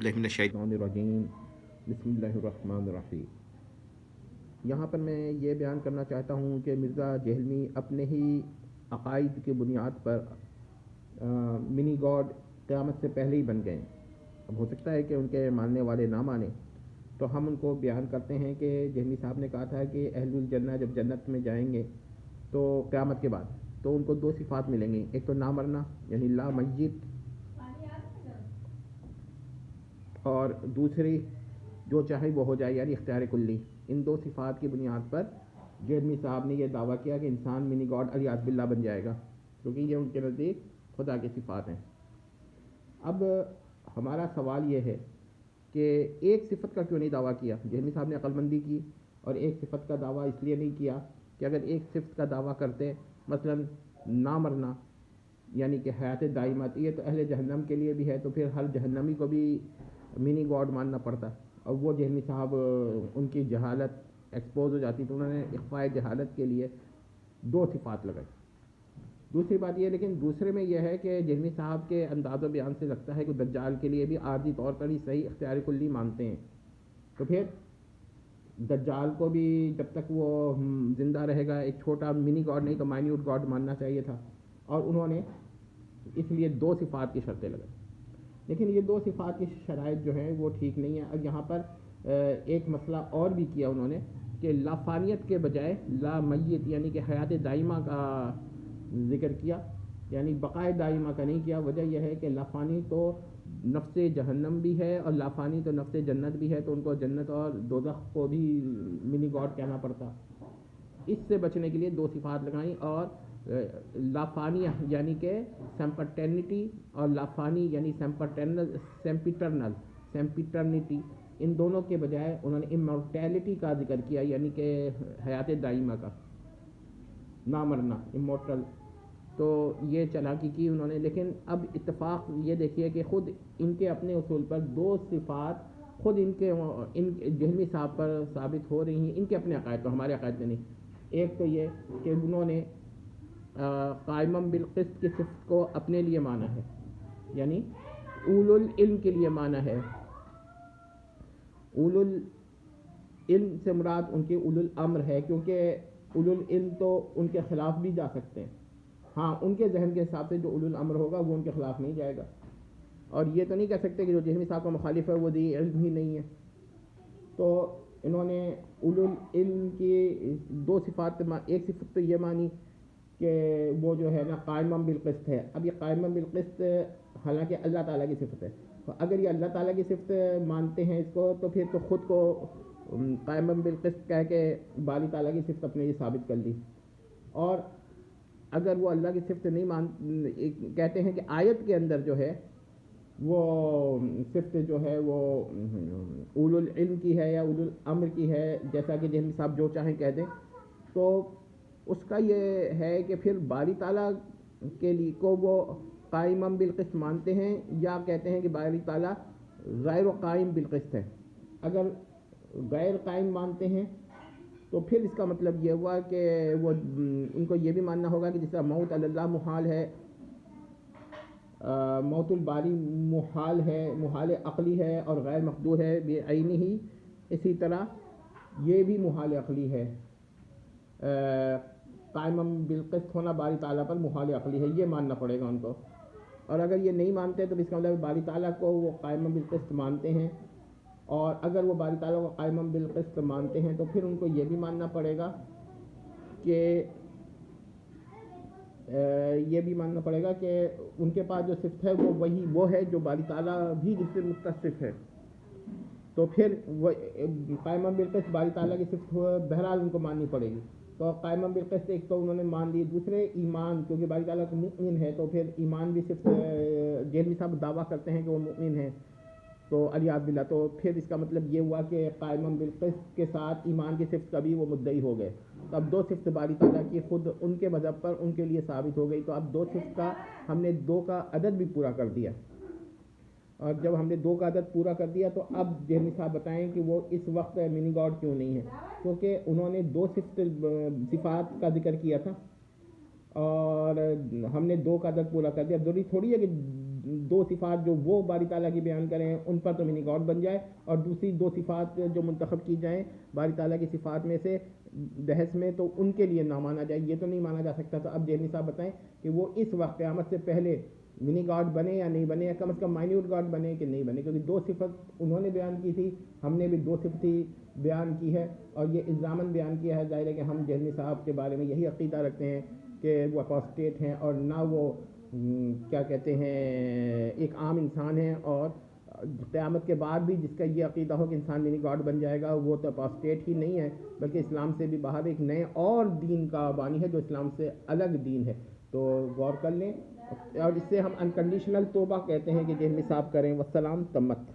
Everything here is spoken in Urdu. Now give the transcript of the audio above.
باللہ من الشیطان الرجیم بسم اللہ الرحمن الرحیم۔ یہاں پر میں یہ بیان کرنا چاہتا ہوں کہ مرزا جہلمی اپنے ہی عقائد کی بنیاد پر منی گاڈ قیامت سے پہلے ہی بن گئے ہیں۔ اب ہو سکتا ہے کہ ان کے ماننے والے نہ مانیں، تو ہم ان کو بیان کرتے ہیں کہ جہلمی صاحب نے کہا تھا کہ اہل الجنہ جب جنت میں جائیں گے تو قیامت کے بعد تو ان کو دو صفات ملیں گی، ایک تو نہ مرنا یعنی لا میت، اور دوسری جو چاہے وہ ہو جائے یعنی اختیار کلی۔ ان دو صفات کی بنیاد پر جہلمی صاحب نے یہ دعویٰ کیا کہ انسان منی گاڈ الیاذ باللہ بن جائے گا، کیونکہ یہ ان کے نزدیک خدا کی صفات ہیں۔ اب ہمارا سوال یہ ہے کہ ایک صفت کا کیوں نہیں دعویٰ کیا؟ جہلمی صاحب نے عقل مندی کی اور ایک صفت کا دعویٰ اس لیے نہیں کیا کہ اگر ایک صفت کا دعویٰ کرتے، مثلا نہ مرنا یعنی کہ حیات دائمہ، یہ تو اہل جہنم کے لیے بھی ہے، تو پھر ہر جہنمی کو بھی منی گاڈ ماننا پڑتا، اور وہ جہلمی صاحب ان کی جہالت ایکسپوز ہو جاتی، تو انہوں نے اخفاء جہالت کے لیے دو صفات لگائی۔ دوسری بات یہ، لیکن دوسرے میں یہ ہے کہ جہلمی صاحب کے انداز و بیان سے لگتا ہے کہ دجال کے لیے بھی عارضی طور پر ہی صحیح اختیار کلی مانتے ہیں، تو پھر دجال کو بھی جب تک وہ زندہ رہے گا ایک چھوٹا منی گاڈ نہیں تو مائنیوٹ گاڈ ماننا چاہیے تھا، اور انہوں نے اس لیے دو صفات کی شرطیں لگائی۔ لیکن یہ دو صفات کی شرائط جو ہیں وہ ٹھیک نہیں ہے۔ اب یہاں پر ایک مسئلہ اور بھی کیا انہوں نے کہ لا فانیت کے بجائے لا میت یعنی کہ حیات دائمہ کا ذکر کیا، یعنی بقائے دائمہ کا نہیں کیا۔ وجہ یہ ہے کہ لا فانی تو نفس جہنم بھی ہے اور لا فانی تو نفس جنت بھی ہے، تو ان کو جنت اور دوزخ کو بھی منی گاڈ کہنا پڑتا۔ اس سے بچنے کے لیے دو صفات لگائیں، اور لافانی یعنی کہ سیمپٹرنٹی اور لافانی یعنی سیمپٹرنٹی، ان دونوں کے بجائے انہوں نے امورٹیلٹی کا ذکر کیا، یعنی کہ حیات دائمہ کا، نہ مرنا، امورٹل۔ تو یہ چلاکی کی انہوں نے، لیکن اب اتفاق یہ دیکھیے کہ خود ان کے اپنے اصول پر دو صفات خود ان جہلمی صاحب پر ثابت ہو رہی ہیں، ان کے اپنے عقائد پر، ہمارے عقائد میں نہیں۔ ایک تو یہ کہ انہوں نے قائمم بالقسط کی صفت کو اپنے لیے مانا ہے، یعنی اولو العلم کے لیے مانا ہے۔ اولو العلم سے مراد ان کے اولو الامر ہے، کیونکہ اولو العلم تو ان کے خلاف بھی جا سکتے ہیں، ہاں ان کے ذہن کے حساب سے جو اولو الامر ہوگا وہ ان کے خلاف نہیں جائے گا، اور یہ تو نہیں کہہ سکتے کہ جو جہلمی صاحب کا مخالف ہے وہ ذی علم ہی نہیں ہے۔ تو انہوں نے اولو العلم کی دو صفات، ایک صفت تو یہ مانی کہ وہ جو ہے نا قائمم بالقسط ہے۔ اب یہ قائمم بالقسط حالانکہ اللہ تعالیٰ کی صفت ہے، تو اگر یہ اللہ تعالیٰ کی صفت مانتے ہیں اس کو، تو پھر تو خود کو قائمم بالقسط کہہ کے باری تعالیٰ کی صفت اپنے لیے ثابت کر لی۔ اور اگر وہ اللہ کی صفت نہیں کہتے ہیں کہ آیت کے اندر جو ہے وہ صفت جو ہے وہ اولو العلم کی ہے یا اولو الامر کی ہے، جیسا کہ جہلمی صاحب جو چاہیں کہہ دیں، تو اس کا یہ ہے کہ پھر باری تعالیٰ کے لیے کو وہ قائمم بالقسط مانتے ہیں، یا کہتے ہیں کہ باری تعالیٰ غیر قائم بالقسط ہے۔ اگر غیر قائم مانتے ہیں تو پھر اس کا مطلب یہ ہوا کہ وہ ان کو یہ بھی ماننا ہوگا کہ جس طرح موت علی اللہ محال ہے، موت الباری محال ہے، محال عقلی ہے اور غیر مقدور ہے بعینہ ہی، اسی طرح یہ بھی محال عقلی ہے، قائمم بالقسط ہونا باری تعالیٰ پر محال عقلی ہے، یہ ماننا پڑے گا ان کو۔ اور اگر یہ نہیں مانتے تو اس کا مطلب باری تعالیٰ کو وہ قائمم بالقسط مانتے ہیں، اور اگر وہ باری تعالیٰ کو قائمم بالقسط مانتے ہیں تو پھر ان کو یہ بھی ماننا پڑے گا کہ ان کے پاس جو صفت ہے وہ ہے جو باری تعالیٰ بھی جس سے متصف ہے، تو پھر وہ قائمم بالقسط باری تعالیٰ کی صفت بہرحال ان کو ماننی پڑے گی۔ تو قائمم بالقسط ایک تو انہوں نے مان لی، دوسرے ایمان، کیونکہ باری تعالیٰ کو مؤمن ہے تو پھر ایمان بھی صفت، جہلمی صاحب دعویٰ کرتے ہیں کہ وہ مؤمن ہے، تو الیاذ باللہ، تو پھر اس کا مطلب یہ ہوا کہ قائمم بالقسط کے ساتھ ایمان کی صفت کا بھی وہ مدعی ہو گئے۔ تو اب دو صفت باری تعالیٰ کی خود ان کے مذہب پر ان کے لیے ثابت ہو گئی، تو اب دو صفت کا ہم نے دو کا عدد بھی پورا کر دیا، اور جب ہم نے دو کا عدد پورا کر دیا تو اب جہلمی صاحب بتائیں کہ وہ اس وقت منی گاڈ کیوں نہیں ہے، کیونکہ انہوں نے دو صفات کا ذکر کیا تھا اور ہم نے دو کا عدد پورا کر دیا۔ ضروری تھوڑی ہے کہ دو صفات جو وہ باری تعالیٰ کی بیان کریں ان پر تو منی گاڈ بن جائے، اور دوسری دو صفات جو منتخب کی جائیں باری تعالیٰ کی صفات میں سے بحث میں، تو ان کے لیے نہ مانا جائے، یہ تو نہیں مانا جا سکتا۔ تو اب جہنی صاحب بتائیں کہ وہ اس وقت قیامت سے پہلے منی گاڈ بنے یا نہیں بنے، یا کم از کم مائنیوٹ گاڈ بنے کہ نہیں بنے، کیونکہ دو صفت انہوں نے بیان کی تھی، ہم نے بھی دو صفت ہی بیان کی ہے، اور یہ الزاماً بیان کیا ہے۔ ظاہر ہے کہ ہم جہنی صاحب کے بارے میں یہی عقیدہ رکھتے ہیں کہ وہ اپوسٹیٹ ہیں، اور نہ وہ کیا کہتے ہیں ایک عام انسان ہیں، اور قیامت کے بعد بھی جس کا یہ عقیدہ ہو کہ انسان منی گاڈ بن جائے گا، وہ تو اپوسٹیٹ ہی نہیں ہے، بلکہ اسلام سے بھی باہر ایک نئے اور دین کا بانی ہے جو اسلام سے الگ دین ہے۔ تو غور کر لیں، اور اس سے ہم انکنڈیشنل توبہ کہتے ہیں کہ جہنمی صاحب کریں۔ والسلام تمت۔